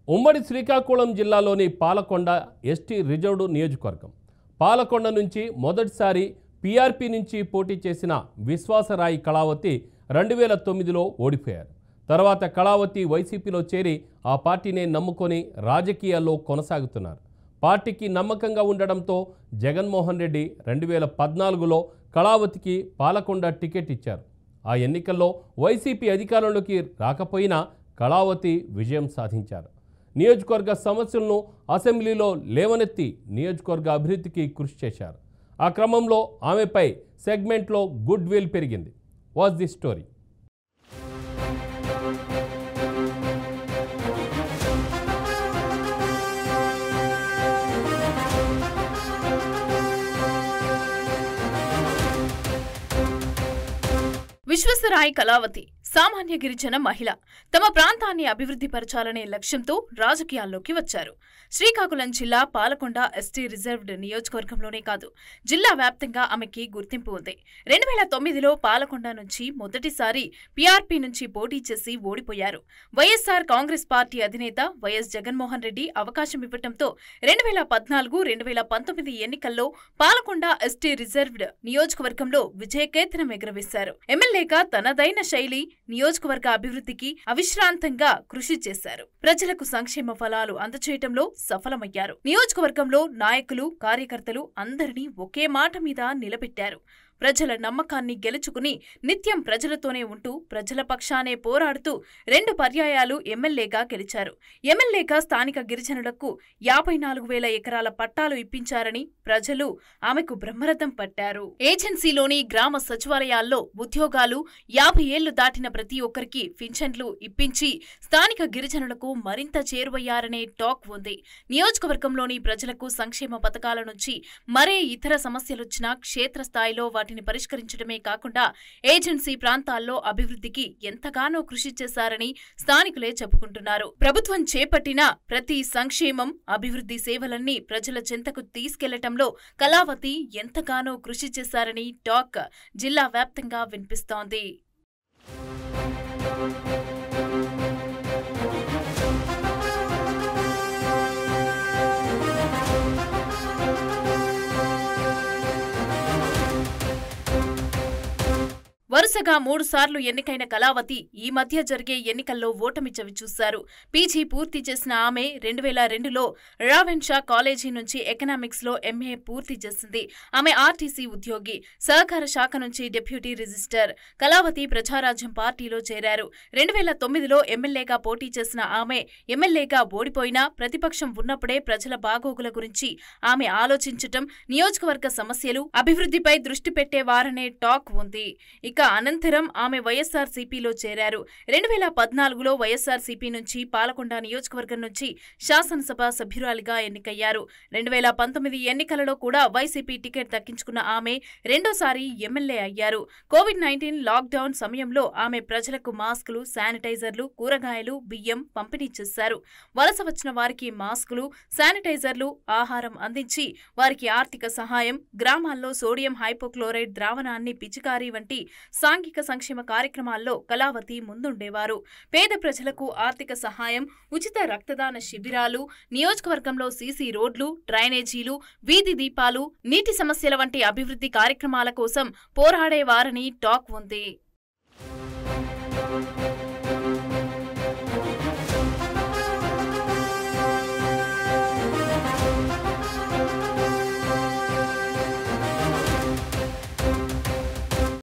ఉమ్మడి శ్రీకాకుళం జిల్లాలోని Palakonda ST reserved నియోజకవర్గం. పాలకొండ నుంచి మొదటిసారి పీఆర్పీ నుంచి పోటీ చేసిన విశ్వాసరాయి కళావతి 2009లో ఓడిపోయారు. తర్వాత కళావతి వైసీపీలో చేరి ఆ పార్టీనే నమ్ముకొని రాజకీయాల్లో కొనసాగుతున్నారు. పార్టీకి నమ్మకంగా ఉండడంతో జగన్మోహన్ రెడ్డి 2014లో కళావతికి పాలకొండ టికెట్ ఇచ్చారు. ఆ ఎన్నికల్లో వైసీపీ అధికారంలోకి రాకపోయినా కళావతి విజయం సాధించారు. నియోజకవర్గ సమస్యలను అసెంబ్లీలో లేవనెత్తి నియోజకవర్గ అభివృద్ధికి కృషి చేశారు. ఆ క్రమంలో ఆమెపై సెగ్మెంట్లో గుడ్ విల్ పెరిగింది. Watch the story. Visweswarayi Kalavathi సామాన్య గిరిజన మహిళ. తమ ప్రాంతాన్ని అభివృద్ధి పరచాలనే లక్ష్యంతో రాజకీయాల్లోకి వచ్చారు. శ్రీకాకుళం జిల్లా పాలకొండ ఎస్టీ రిజర్వ్డ్ నియోజకవర్గంలోనే కాదు, జిల్లా వ్యాప్తంగా ఆమెకి గుర్తింపు ఉంది. 2009లో పాలకొండ నుంచి మొదటిసారి పీఆర్పీ నుంచి పోటీ చేసి ఓడిపోయారు. వైఎస్ఆర్ కాంగ్రెస్ పార్టీ అధినేత వైఎస్ జగన్మోహన్ రెడ్డి అవకాశం ఇవ్వడంతో 2014, 2019 ఎన్నికల్లో పాలకొండ ఎస్టీ రిజర్వ్డ్ నియోజకవర్గంలో విజయకేతనం ఎగురవేశారు. ఎమ్మెల్యేగా తనదైన శైలి నియోజకవర్గ అభివృద్ధికి అవిశ్రాంతంగా కృషి చేశారు. ప్రజలకు సంక్షేమ ఫలాలు అందచేయటంలో సఫలమయ్యారు. నియోజకవర్గంలో నాయకులు, కార్యకర్తలు అందరినీ ఒకే మాట మీద నిలబెట్టారు. ప్రజల నమ్మకాన్ని గెలుచుకుని నిత్యం ప్రజలతోనే ఉంటూ ప్రజల పక్షానే పోరాడుతూ 2 పర్యాయాలు ఎమ్మెల్యేగా గెలిచారు. ఎమ్మెల్యేగా స్థానిక గిరిజనులకు 54,000 ఎకరాల పట్టాలు ఇప్పించారని ప్రజలు ఆమెకు బ్రహ్మరథం పట్టారు. ఏజెన్సీలోని గ్రామ సచివాలయాల్లో ఉద్యోగాలు, 50 ఏళ్లు దాటిన ప్రతి ఒక్కరికి పింఛన్లు ఇప్పించి స్థానిక గిరిజనులకు మరింత చేరువయ్యారనే టాక్ ఉంది. నియోజకవర్గంలోని ప్రజలకు సంక్షేమ పథకాల నుంచి మరే ఇతర సమస్యలొచ్చినా క్షేత్రస్థాయిలో వాటిని పరిష్కరించడమే కాకుండా ఏజెన్సీ ప్రాంతాల్లో అభివృద్ధికి ఎంతగానో కృషి చేశారని స్థానికులే చెప్పుకుంటున్నారు. ప్రభుత్వం చేపట్టిన ప్రతి సంక్షేమం, అభివృద్ధి సేవలన్నీ ప్రజల చెంతకు తీసుకెళ్లటంలో కళావతి ఎంతగానో కృషి చేశారని టాక్ జిల్లా వ్యాప్తంగా వినిపిస్తోంది. వరుసగా 3 సార్లు ఎన్నికైన కళావతి ఈ మధ్య జరిగే ఎన్నికల్లో ఓటమి చవిచూశారు. పీజీ పూర్తి చేసిన ఆమె 2002లో రావెన్షా కాలేజీ నుంచి ఎకనామిక్స్లో ఎంఏ పూర్తి చేసింది. ఆమె ఆర్టీసీ ఉద్యోగి, సహకార శాఖ నుంచి డిప్యూటీ రిజిస్టర్. కళావతి ప్రజారాజ్యం పార్టీలో చేరారు. 2009లో ఎమ్మెల్యేగా పోటీ చేసిన ఆమె ఎమ్మెల్యేగా ఓడిపోయినా ప్రతిపక్షం ఉన్నప్పుడే ప్రజల బాగోగుల గురించి ఆమె ఆలోచించటం, నియోజకవర్గ సమస్యలు, అభివృద్ధిపై దృష్టి పెట్టేవారనే టాక్ ఉంది. ఇక అనంతరం ఆమె వైఎస్ఆర్సీపీలో చేరారు. 2014లో వైఎస్ఆర్సీపీ నుంచి పాలకొండ నియోజకవర్గం నుంచి శాసనసభ సభ్యురాలిగా ఎన్నికయ్యారు. 2019 ఎన్నికలలో కూడా వైసీపీ టికెట్ దక్కించుకున్న ఆమె రెండోసారి ఎమ్మెల్యే అయ్యారు. కోవిడ్-19 లాక్డౌన్ సమయంలో ఆమె ప్రజలకు మాస్కులు, శానిటైజర్లు, కూరగాయలు, బియ్యం పంపిణీ చేశారు. వలస వచ్చిన వారికి మాస్కులు, శానిటైజర్లు, ఆహారం అందించి వారికి ఆర్థిక సహాయం, గ్రామాల్లో సోడియం హైపోక్లోరైడ్ ద్రావణాన్ని పిచికారీ వంటి సాంఘిక సంక్షేమ కార్యక్రమాల్లో కళావతి ముందుండేవారు. పేద ప్రజలకు ఆర్థిక సహాయం, ఉచిత రక్తదాన శిబిరాలు, నియోజకవర్గంలో సీసీ రోడ్లు, డ్రైనేజీలు, వీధి దీపాలు, నీటి సమస్యల వంటి అభివృద్ధి కార్యక్రమాల కోసం పోరాడేవారని టాక్ ఉంది.